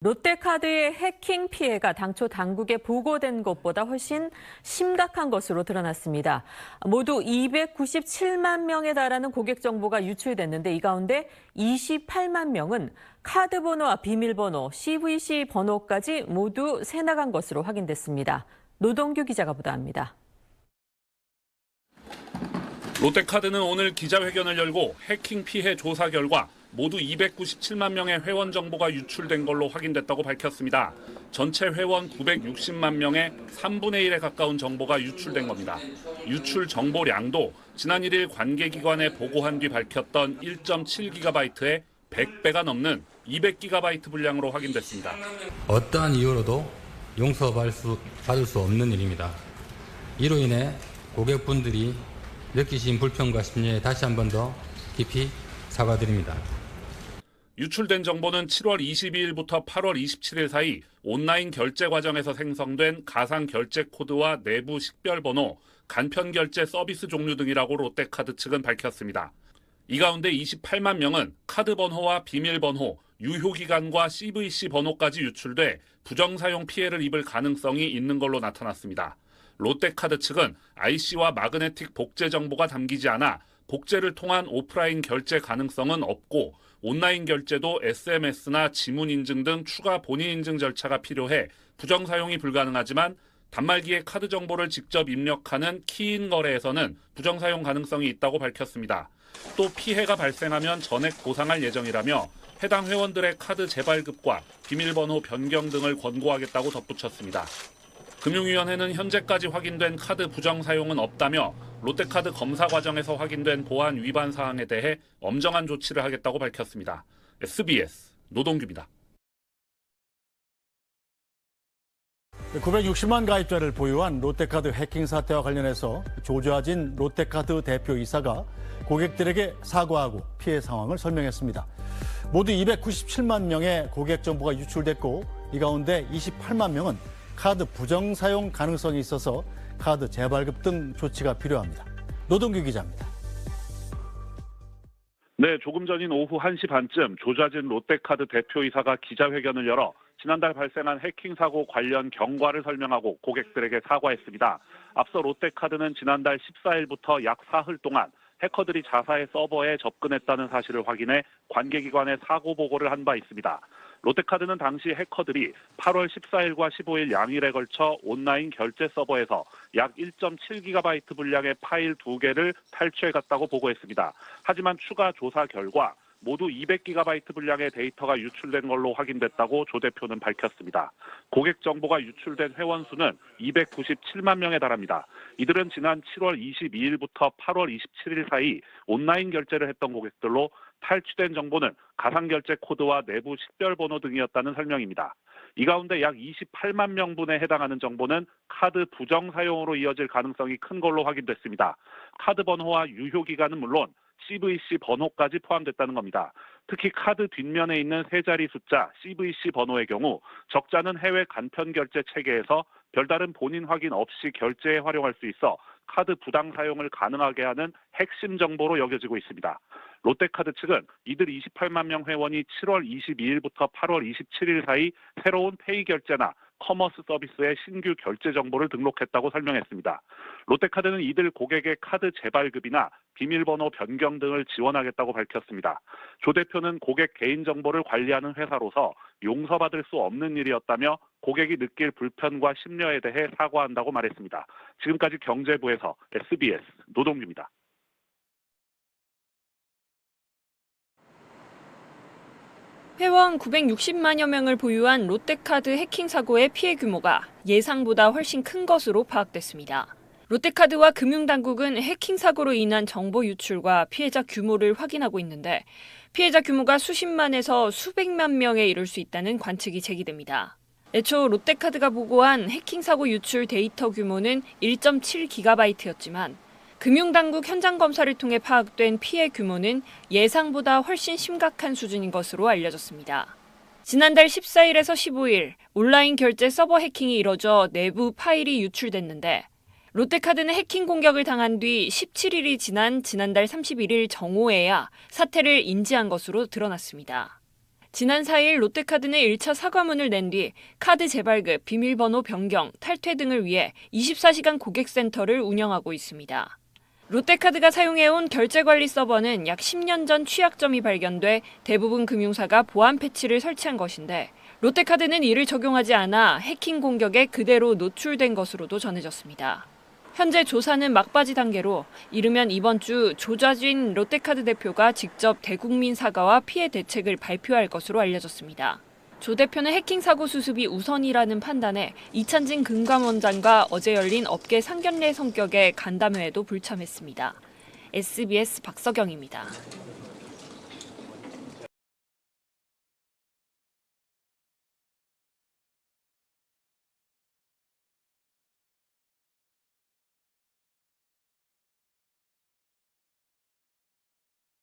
롯데카드의 해킹 피해가 당초 당국에 보고된 것보다 훨씬 심각한 것으로 드러났습니다. 모두 297만 명에 달하는 고객 정보가 유출됐는데 이 가운데 28만 명은 카드 번호와 비밀번호, CVC 번호까지 모두 새나간 것으로 확인됐습니다. 노동규 기자가 보도합니다. 롯데카드는 오늘 기자회견을 열고 해킹 피해 조사 결과 모두 297만 명의 회원 정보가 유출된 걸로 확인됐다고 밝혔습니다. 전체 회원 960만 명의 3분의 1에 가까운 정보가 유출된 겁니다. 유출 정보량도 지난 1일 관계기관에 보고한 뒤 밝혔던 1.7GB에 100배가 넘는 200GB 분량으로 확인됐습니다. 어떠한 이유로도 용서받을 수 없는 일입니다. 이로 인해 고객분들이 느끼신 불편과 심려에 다시 한 번 더 깊이 사과드립니다. 유출된 정보는 7월 22일부터 8월 27일 사이 온라인 결제 과정에서 생성된 가상 결제 코드와 내부 식별번호, 간편 결제 서비스 종류 등이라고 롯데카드 측은 밝혔습니다. 이 가운데 28만 명은 카드 번호와 비밀번호, 유효기간과 CVC 번호까지 유출돼 부정사용 피해를 입을 가능성이 있는 걸로 나타났습니다. 롯데카드 측은 IC와 마그네틱 복제 정보가 담기지 않아 복제를 통한 오프라인 결제 가능성은 없고 온라인 결제도 SMS나 지문 인증 등 추가 본인 인증 절차가 필요해 부정 사용이 불가능하지만 단말기에 카드 정보를 직접 입력하는 키인 거래에서는 부정 사용 가능성이 있다고 밝혔습니다. 또 피해가 발생하면 전액 보상할 예정이라며 해당 회원들의 카드 재발급과 비밀번호 변경 등을 권고하겠다고 덧붙였습니다. 금융위원회는 현재까지 확인된 카드 부정 사용은 없다며 롯데카드 검사 과정에서 확인된 보안 위반 사항에 대해 엄정한 조치를 하겠다고 밝혔습니다. SBS 노동규입니다. 960만 가입자를 보유한 롯데카드 해킹 사태와 관련해서 조좌진 롯데카드 대표이사가 고객들에게 사과하고 피해 상황을 설명했습니다. 모두 297만 명의 고객 정보가 유출됐고 이 가운데 28만 명은 카드 부정 사용 가능성이 있어서 카드 재발급 등 조치가 필요합니다. 노동규 기자입니다. 네, 조금 전인 오후 1시 반쯤 조좌진 롯데카드 대표이사가 기자회견을 열어 지난달 발생한 해킹 사고 관련 경과를 설명하고 고객들에게 사과했습니다. 앞서 롯데카드는 지난달 14일부터 약 사흘 동안 해커들이 자사의 서버에 접근했다는 사실을 확인해 관계기관에 사고 보고를 한 바 있습니다. 롯데카드는 당시 해커들이 8월 14일과 15일 양일에 걸쳐 온라인 결제 서버에서 약 1.7GB 분량의 파일 2개를 탈취해갔다고 보고했습니다. 하지만 추가 조사 결과 모두 200GB 분량의 데이터가 유출된 걸로 확인됐다고 조 대표는 밝혔습니다. 고객 정보가 유출된 회원 수는 297만 명에 달합니다. 이들은 지난 7월 22일부터 8월 27일 사이 온라인 결제를 했던 고객들로 탈취된 정보는 가상결제 코드와 내부 식별번호 등이었다는 설명입니다. 이 가운데 약 28만 명분에 해당하는 정보는 카드 부정 사용으로 이어질 가능성이 큰 걸로 확인됐습니다. 카드 번호와 유효기간은 물론 CVC 번호까지 포함됐다는 겁니다. 특히 카드 뒷면에 있는 세 자리 숫자 CVC 번호의 경우 적자는 해외 간편 결제 체계에서 별다른 본인 확인 없이 결제에 활용할 수 있어 카드 부당 사용을 가능하게 하는 핵심 정보로 여겨지고 있습니다. 롯데카드 측은 이들 28만 명 회원이 7월 22일부터 8월 27일 사이 새로운 페이 결제나 커머스 서비스의 신규 결제 정보를 등록했다고 설명했습니다. 롯데카드는 이들 고객의 카드 재발급이나 비밀번호 변경 등을 지원하겠다고 밝혔습니다. 조 대표는 고객 개인정보를 관리하는 회사로서 용서받을 수 없는 일이었다며 고객이 느낄 불편과 심려에 대해 사과한다고 말했습니다. 지금까지 경제부에서 SBS 노동규입니다. 회원 960만여 명을 보유한 롯데카드 해킹 사고의 피해 규모가 예상보다 훨씬 큰 것으로 파악됐습니다. 롯데카드와 금융당국은 해킹 사고로 인한 정보 유출과 피해자 규모를 확인하고 있는데 피해자 규모가 수십만에서 수백만 명에 이를 수 있다는 관측이 제기됩니다. 애초 롯데카드가 보고한 해킹 사고 유출 데이터 규모는 1.7GB였지만 금융당국 현장 검사를 통해 파악된 피해 규모는 예상보다 훨씬 심각한 수준인 것으로 알려졌습니다. 지난달 14일에서 15일 온라인 결제 서버 해킹이 이뤄져 내부 파일이 유출됐는데 롯데카드는 해킹 공격을 당한 뒤 17일이 지난 지난달 31일 정오에야 사태를 인지한 것으로 드러났습니다. 지난 4일 롯데카드는 1차 사과문을 낸 뒤 카드 재발급, 비밀번호 변경, 탈퇴 등을 위해 24시간 고객센터를 운영하고 있습니다. 롯데카드가 사용해온 결제관리 서버는 약 10년 전 취약점이 발견돼 대부분 금융사가 보안 패치를 설치한 것인데 롯데카드는 이를 적용하지 않아 해킹 공격에 그대로 노출된 것으로도 전해졌습니다. 현재 조사는 막바지 단계로 이르면 이번 주 조좌진 롯데카드 대표가 직접 대국민 사과와 피해 대책을 발표할 것으로 알려졌습니다. 조 대표는 해킹 사고 수습이 우선이라는 판단에 이찬진 금감원장과 어제 열린 업계 상견례 성격의 간담회에도 불참했습니다. SBS 박서경입니다.